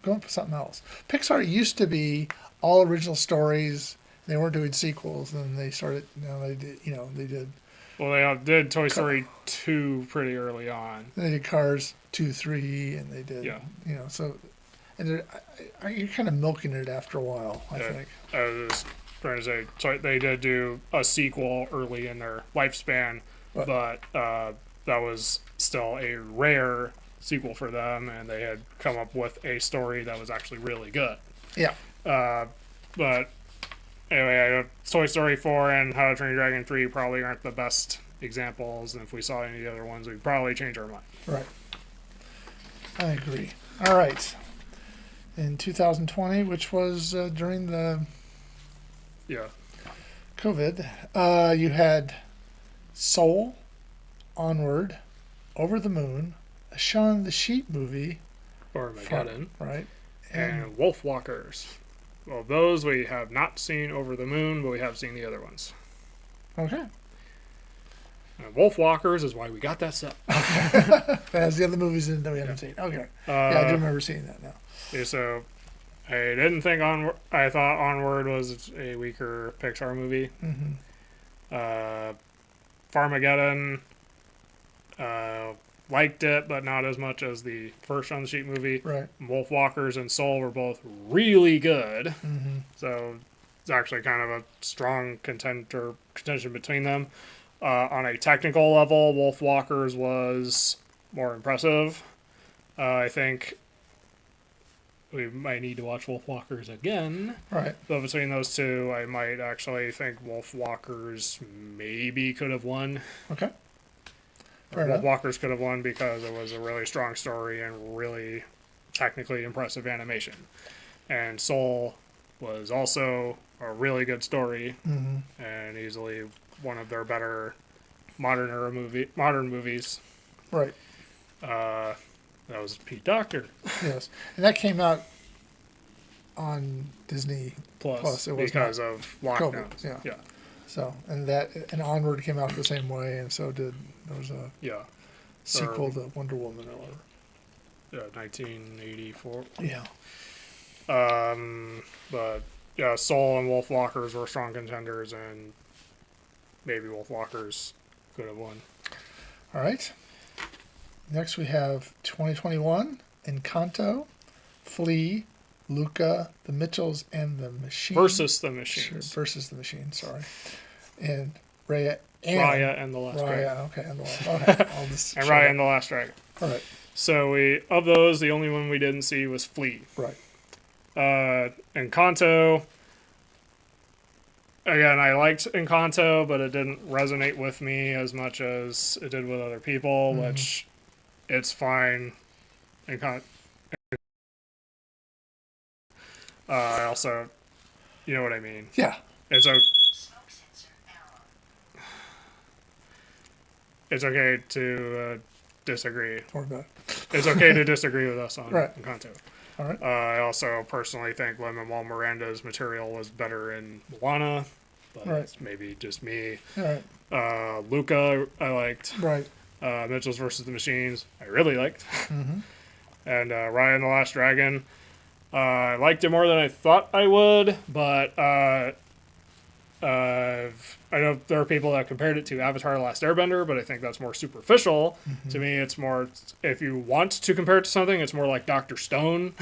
going for something else. Pixar used to be all original stories. They weren't doing sequels, and they started. They did. Well, they did Toy Story 2 pretty early on. They did Cars 2, 3, and they did. Yeah. So, and you're kind of milking it after a while. I think. I was trying to say, so they did do a sequel early in their lifespan, but that was still a rare sequel for them, and they had come up with a story that was actually really good. Yeah. But anyway, Toy Story 4 and How to Train Your Dragon 3 probably aren't the best examples, and if we saw any of the other ones, we'd probably change our mind. Right. I agree. All right. In 2020, which was during the COVID, you had Soul, Onward, Over the Moon, a Shaun the Sheep movie. Armageddon. Right. And Wolf Walkers. Well, those we have not seen Over the Moon, but we have seen the other ones. Okay. And Wolf Walkers is why we got that set. As the other movies that we haven't seen. Okay. I do remember seeing that now. Yeah, so I didn't think I thought Onward was a weaker Pixar movie. Mm-hmm. Farmageddon, liked it, but not as much as the first On the Sheep movie. Right. Wolf Walkers and Soul were both really good. Mm-hmm. So it's actually kind of a strong contention between them. On a technical level, Wolf Walkers was more impressive. I think we might need to watch Wolfwalkers again. Right. But between those two, I might actually think Wolfwalkers maybe could have won. Okay. Fair enough. Wolfwalkers could have won because it was a really strong story and really technically impressive animation. And Soul was also a really good story and easily one of their better modern movies. Right. That was Pete Docter. Yes, and that came out on Disney Plus. It was because of lockdowns. COVID, yeah. So and Onward came out the same way, and so did there was a sequel to Wonder Woman or whatever. Yeah, 1984. Yeah. But yeah, Soul and Wolfwalkers were strong contenders, and maybe Wolfwalkers could have won. All right. Next we have 2021, Encanto, Flea, Luca, The Mitchells, and the Machine. Versus the Machines. Versus the Machine, sorry. And Raya and the Last Dragon. Okay, and the Last okay, I'll just and Raya and the Last Dragon. All right. So of those, the only one we didn't see was Flea. Right. Encanto. Again, I liked Encanto, but it didn't resonate with me as much as it did with other people, which it's fine. I also, you know what I mean. Yeah. It's okay to disagree. It's okay to disagree with us on Encanto. All right. I also personally think Lin-Manuel Miranda's material was better in Moana, but it's maybe just me. All right. Luca, I liked. Right. Mitchell's versus the Machines, I really liked. And Raya and the Last Dragon, I liked it more than I thought I would, but I know there are people that compared it to Avatar: The Last Airbender, but I think that's more superficial. To me, it's more, if you want to compare it to something, it's more like Dr. Stone.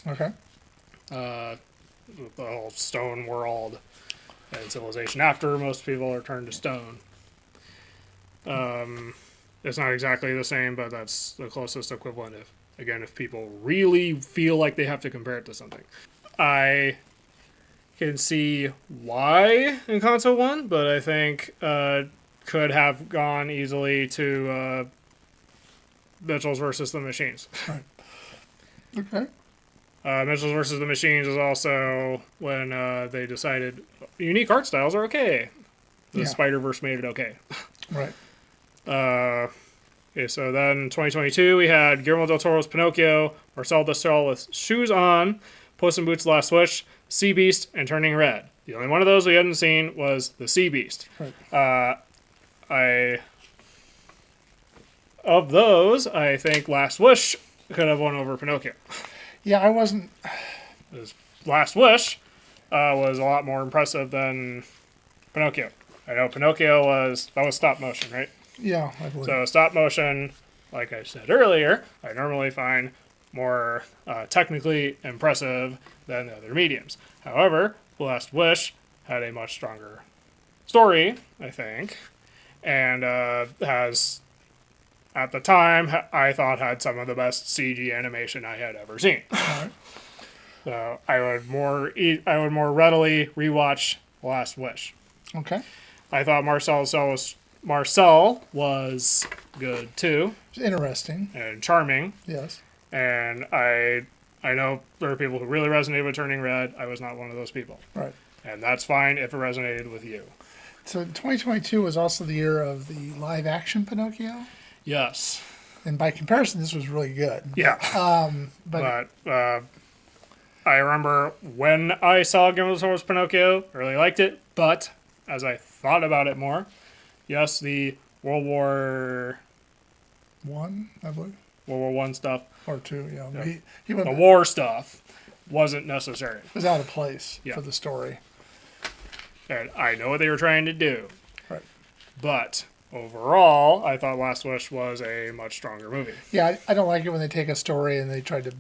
Okay. The whole stone world and civilization after most people are turned to stone. It's not exactly the same, but that's the closest equivalent if people really feel like they have to compare it to something. I can see why Encanto won, but I think could have gone easily to Mitchell's versus the Machines. Right. Okay. Mitchell's versus the Machines is also when they decided unique art styles are okay. The Spider-Verse made it okay. Right. Okay, so then 2022 we had Guillermo del Toro's Pinocchio, Marcel Duchamp with Shoes On, Puss in Boots' Last Wish, Sea Beast, and Turning Red. The only one of those we hadn't seen was the Sea Beast. Right. Of those, I think Last Wish could have won over Pinocchio. Yeah, I wasn't. Last Wish was a lot more impressive than Pinocchio. I know Pinocchio was stop motion, right? Yeah, I believe. So stop motion, like I said earlier, I normally find more technically impressive than the other mediums. However, Last Wish had a much stronger story, I think, and has, at the time, I thought had some of the best CG animation I had ever seen. All right. So I would more readily rewatch Last Wish. Okay. I thought Marcel was good too. It's interesting. And charming. Yes. And I know there are people who really resonated with Turning Red. I was not one of those people. Right. And that's fine if it resonated with you. So 2022 was also the year of the live action Pinocchio. Yes. And by comparison, this was really good. Yeah. But I remember when I saw Guillermo del Toro's Pinocchio, I really liked it. But as I thought about it more, yes, the World War I believe. World War I stuff. Or two, yeah. Yeah. He went, the war stuff wasn't necessary. It was out of place for the story. And I know what they were trying to do. Right. But overall, I thought Last Wish was a much stronger movie. Yeah, I don't like it when they take a story and they try to,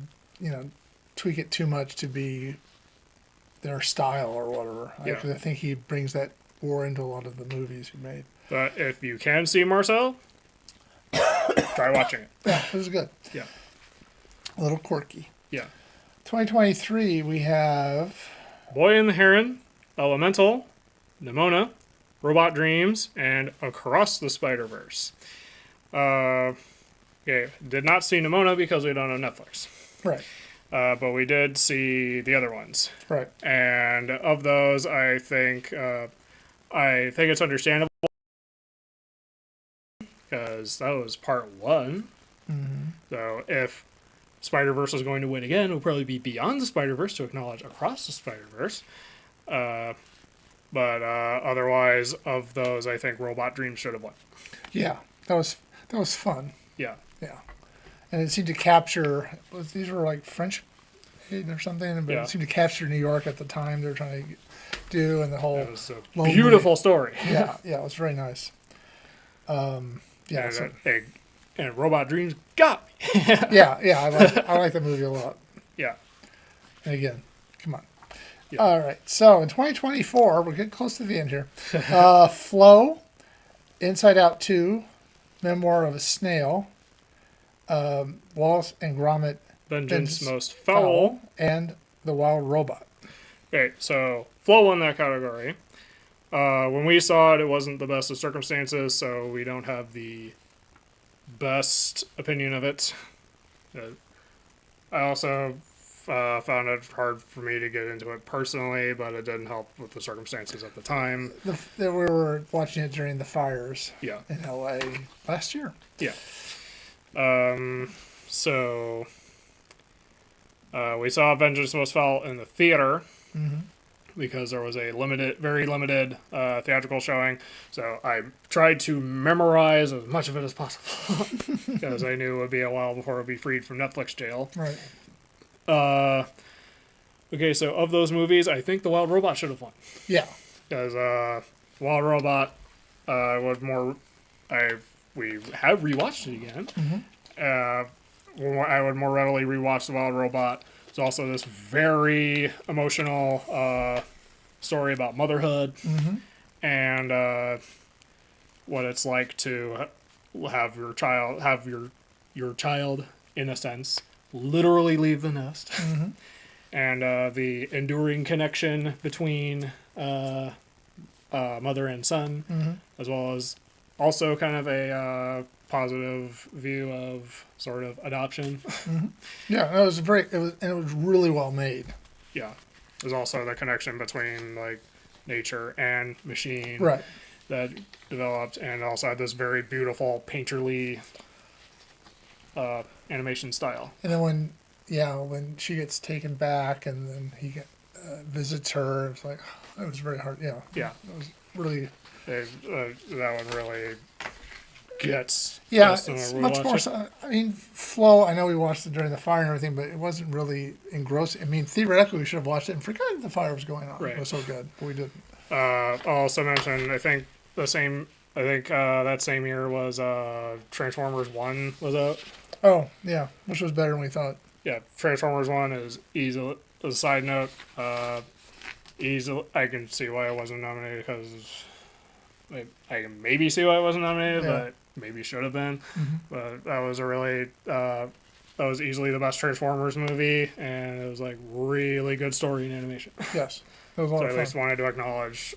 tweak it too much to be their style or whatever. Because I think he brings that war into a lot of the movies he made. But if you can see Marcel, try watching it. Yeah, it was good. Yeah. A little quirky. Yeah. 2023, we have Boy and the Heron, Elemental, Nimona, Robot Dreams, and Across the Spider-Verse. Okay, did not see Nimona because we don't have Netflix. Right. But we did see the other ones. Right. And of those, I think it's understandable because that was part one. Mm-hmm. So if Spider-Verse was going to win again, it would probably be Beyond the Spider-Verse to acknowledge Across the Spider-Verse. But otherwise, of those, I think Robot Dreams should have won. Yeah, that was fun. Yeah. Yeah. And it seemed to capture, these were like French or something, but it seemed to capture New York at the time they were trying to do, and the whole... It was a beautiful story. Yeah, it was very nice. And Robot Dreams got me. I like the movie a lot. Yeah. And again, come on. Yeah. All right, so in 2024, we're getting close to the end here. Flow, Inside Out 2, Memoir of a Snail, Wallace and Gromit, Vengeance Most Foul, and The Wild Robot. Okay, so Flow won that category. When we saw it, it wasn't the best of circumstances, so we don't have the best opinion of it. I also found it hard for me to get into it personally, but it didn't help with the circumstances at the time. We were watching it during the fires in LA last year. Yeah. So we saw Vengeance Most Foul in the theater because there was a very limited theatrical showing. So I tried to memorize as much of it as possible because I knew it would be a while before it would be freed from Netflix jail. Right. Okay, so of those movies, I think The Wild Robot should have won. Yeah. Because Wild Robot we have rewatched it again. I would more readily rewatch The Wild Robot. It's also this very emotional story about motherhood and what it's like to have your child, in a sense, literally leave the nest, and the enduring connection between mother and son, as well as also kind of a positive view of sort of adoption. Yeah, it was really well made. Yeah, there's also the connection between like nature and machine, right, that developed, and also had this very beautiful painterly animation style. And then when she gets taken back and then he visits her, it's like it was very hard. Yeah, it was really. That one really gets. Yeah, it's much more. I mean, Flow. I know we watched it during the fire and everything, but it wasn't really engrossing. I mean, theoretically, we should have watched it and forgotten the fire was going on. Right. It was so good, but we didn't. I'll also mention, I think that same year was Transformers 1 was out. Oh, yeah, which was better than we thought. Yeah, Transformers 1 is easily, as a side note, easily, I can see why it wasn't nominated because I can maybe see why it wasn't nominated, but maybe should have been. But that was that was easily the best Transformers movie, and it was like really good story and animation. Yes. It was a lot of fun. I at least wanted to acknowledge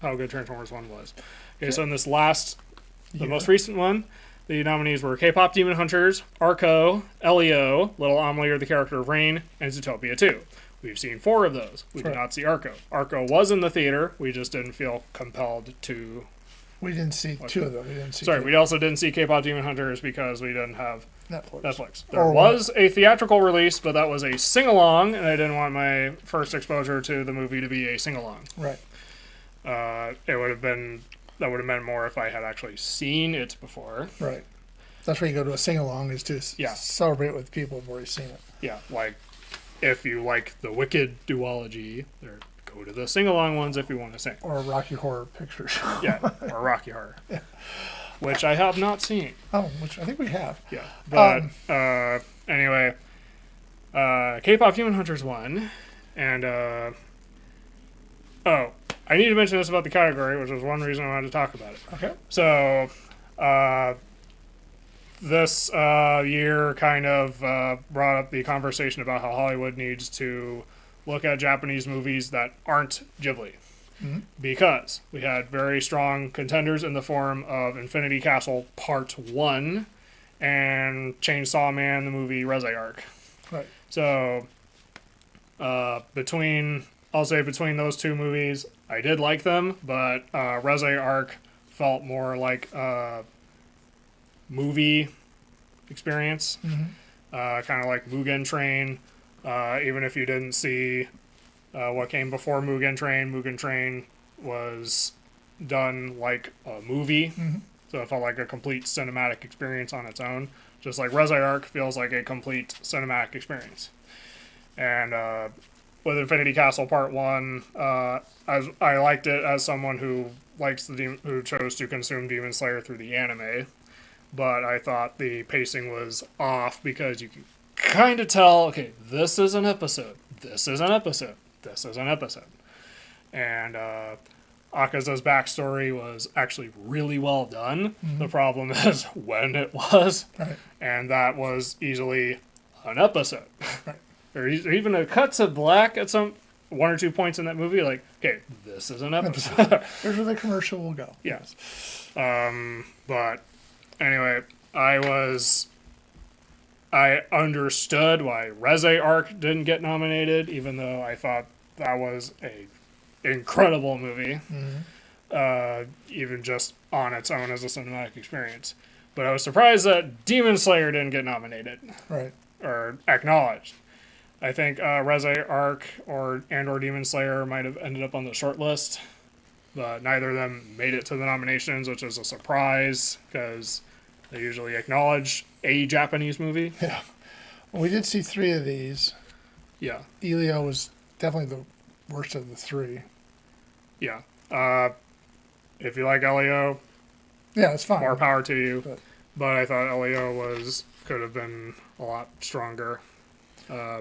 how good Transformers 1 was. Okay, so in this the most recent one, the nominees were K-Pop Demon Hunters, Arco, Elio, Little Amelie, the character of Rain, and Zootopia 2. We've seen 4 of those. We did not see Arco. Arco was in the theater. We just didn't feel compelled to. We didn't see 2 of them. We also didn't see K-Pop Demon Hunters because we didn't have Netflix. There or was a theatrical release, but that was a sing-along, and I didn't want my first exposure to the movie to be a sing-along. Right. That would have been more if I had actually seen it before. Right. That's where you go to a sing-along, is to celebrate with people who've already seen it. Yeah, like if you like the Wicked duology, go to the sing-along ones if you want to sing. Or Rocky Horror Picture Show. Yeah, or Rocky Horror. Yeah. Which I have not seen. Oh, which I think we have. Yeah. But anyway, K-Pop Demon Hunters won. And, I need to mention this about the category, which was one reason I wanted to talk about it. Okay. So, this year kind of brought up the conversation about how Hollywood needs to look at Japanese movies that aren't Ghibli. Mm-hmm. Because we had very strong contenders in the form of Infinity Castle Part 1 and Chainsaw Man, the movie Reze Arc. Right. So, between those two movies, I did like them, but Reze Arc felt more like a movie experience. Mm-hmm. Kind of like Mugen Train. Even if you didn't see what came before Mugen Train was done like a movie. Mm-hmm. So it felt like a complete cinematic experience on its own. Just like Reze Arc feels like a complete cinematic experience. And with Infinity Castle Part 1, I liked it as someone who who chose to consume Demon Slayer through the anime. But I thought the pacing was off because you can kind of tell, okay, this is an episode. This is an episode. This is an episode. And Akaza's backstory was actually really well done. Mm-hmm. The problem is when it was. Right. And that was easily an episode. Right. Or even a cut to black at some one or 2 points in that movie. Like, okay, this is an episode. Here's where the commercial will go. Yes. But anyway, I understood why Reze Arc didn't get nominated, even though I thought that was a incredible movie, even just on its own as a cinematic experience. But I was surprised that Demon Slayer didn't get nominated, right, or acknowledged. I think Reze Arc or Demon Slayer might have ended up on the short list, but neither of them made it to the nominations, which is a surprise because they usually acknowledge a Japanese movie. Yeah, well, we did see 3 of these. Yeah, Elio was definitely the worst of the 3. Yeah. If you like Elio, yeah, it's fine. More power to you. But I thought Elio could have been a lot stronger.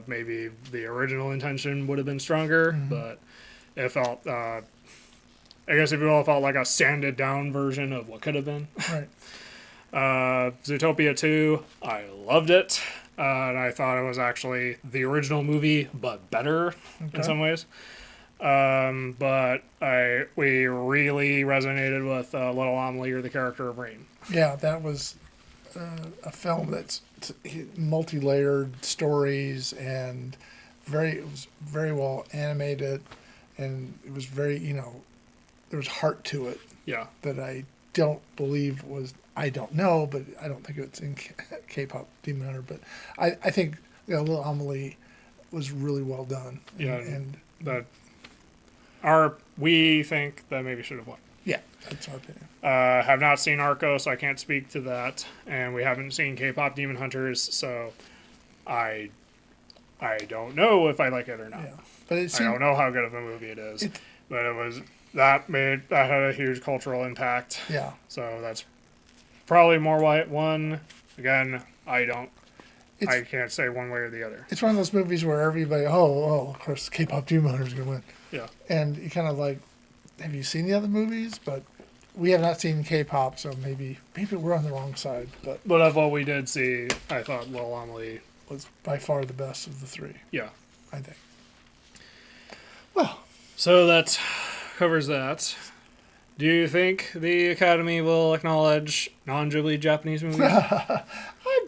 Maybe the original intention would have been stronger, but it felt, I guess if you will, it felt like a sanded down version of what could have been. Right. Zootopia 2, I loved it. And I thought it was actually the original movie, but better in some ways. But we really resonated with Little Amelie, or the character of Rain. Yeah, that was a film that's multi-layered stories and it was very well animated, and it was very, there was heart to it. Yeah. That I don't believe I don't know, but I don't think it's in K-pop Demon Hunter. But I think Little Amelie was really well done. Yeah, and that we think that maybe should have won. Yeah, that's our opinion. Have not seen Arco, so I can't speak to that, and we haven't seen K-pop Demon Hunters, so I don't know if I like it or not. Yeah, but I don't know how good of a movie it is. But it was that had a huge cultural impact. Yeah. So that's probably more why it won. Again, I can't say one way or the other. It's one of those movies where everybody, of course, K-pop Demon Hunter is going to win. Yeah. And you kind of like, have you seen the other movies? But we have not seen K-pop, so maybe we're on the wrong side. But of what we did see, I thought Little Amelie was by far the best of the 3. Yeah. I think. Well. So that covers that. Do you think the Academy will acknowledge non-Ghibli Japanese movies? I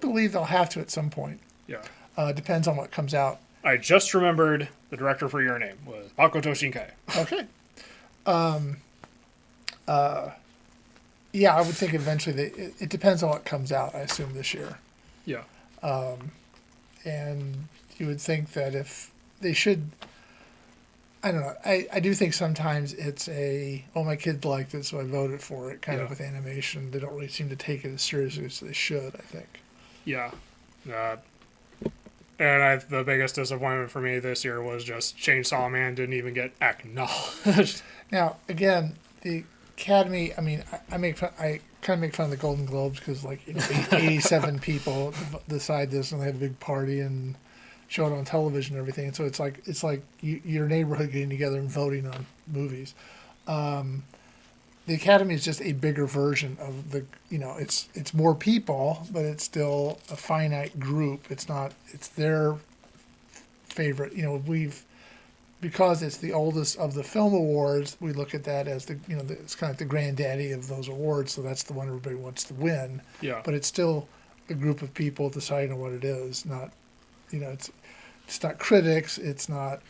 believe they'll have to at some point. Yeah. Depends on what comes out. I just remembered the director for Your Name was Makoto Shinkai. Okay. Yeah, I would think eventually it depends on what comes out, I assume, this year. Yeah. And you would think that if they should, I don't know, I do think sometimes it's my kids liked it, so I voted for it, kind of with animation. They don't really seem to take it as seriously as they should, I think. Yeah. And the biggest disappointment for me this year was just Chainsaw Man didn't even get acknowledged. Now, again, the Academy, I mean, I kind of make fun of the Golden Globes because, 87 people decide this, and they have a big party and show it on television and everything. And so it's like your neighborhood getting together and voting on movies. the Academy is just a bigger version of the, it's more people, but it's still a finite group. It's not, it's their favorite, because it's the oldest of the film awards, we look at that as it's kind of like the granddaddy of those awards, so that's the one everybody wants to win. Yeah. But it's still a group of people deciding on what it is, not, it's not critics, it's not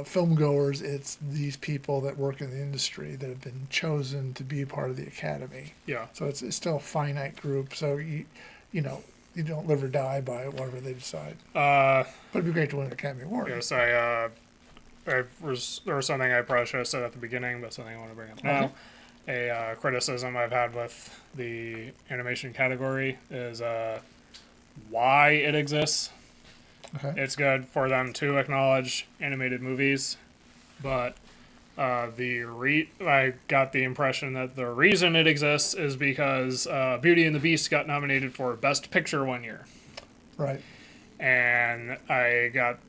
film goers, it's these people that work in the industry that have been chosen to be part of the Academy. Yeah. So it's still a finite group, so you don't live or die by whatever they decide. But it'd be great to win an Academy Award. Yes, there was something I probably should have said at the beginning, but something I want to bring up now. Okay. A criticism I've had with the animation category is why it exists. Okay. It's good for them to acknowledge animated movies, but I got the impression that the reason it exists is because Beauty and the Beast got nominated for Best Picture one year. Right. And I got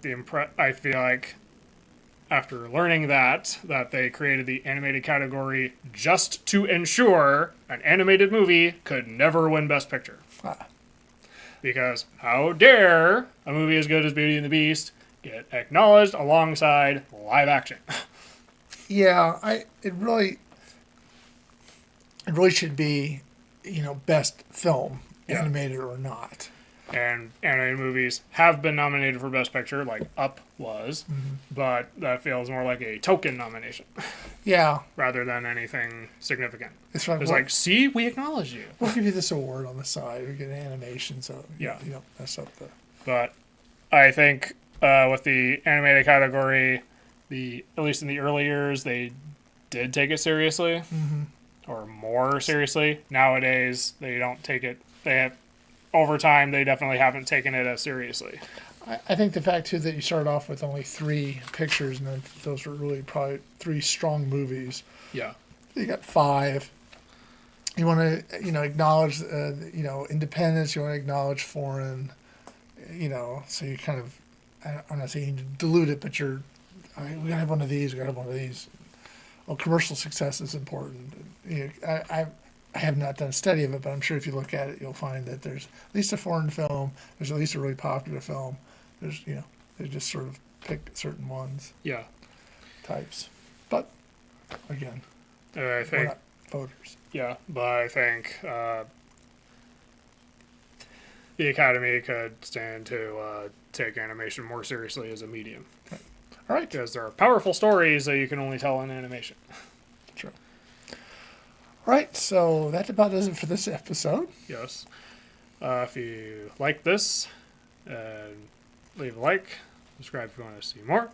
I feel like after learning that they created the animated category just to ensure an animated movie could never win Best Picture. Because how dare a movie as good as Beauty and the Beast get acknowledged alongside live action? Yeah, it really should be, best film, animated or not. And animated movies have been nominated for Best Picture, like Up was, but that feels more like a token nomination. Yeah. Rather than anything significant. It's right. It's like, see, we acknowledge you. We'll give you this award on the side. We get an animation, so you don't mess up the... But I think with the animated category, at least in the early years, they did take it seriously, or more seriously. Nowadays, they don't take it. Over time, they definitely haven't taken it as seriously. I think the fact, too, that you started off with only 3 pictures, and then those were really probably 3 strong movies. Yeah. You got 5. You want to, acknowledge, independence. You want to acknowledge foreign, so you kind of, I'm not saying you dilute it, but we got to have one of these, we got to have one of these. Well, commercial success is important. I have not done a study of it, but I'm sure if you look at it, you'll find that there's at least a foreign film, there's at least a really popular film. There's, they just sort of pick certain ones. Yeah. Types. But, again, I think, we're not voters. Yeah, but I think the Academy could stand to take animation more seriously as a medium. Okay. All right. Because there are powerful stories that you can only tell in animation. True. All right, so that about does it for this episode. Yes. If you like this, leave a like, subscribe if you want to see more,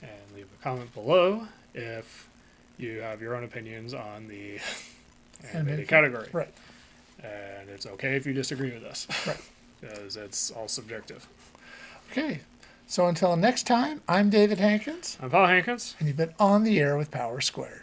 and leave a comment below if you have your own opinions on the animated category. Right. And it's okay if you disagree with us. Right. Because it's all subjective. Okay, so until next time, I'm David Hankins. I'm Paul Hankins. And you've been on the air with Power Squared.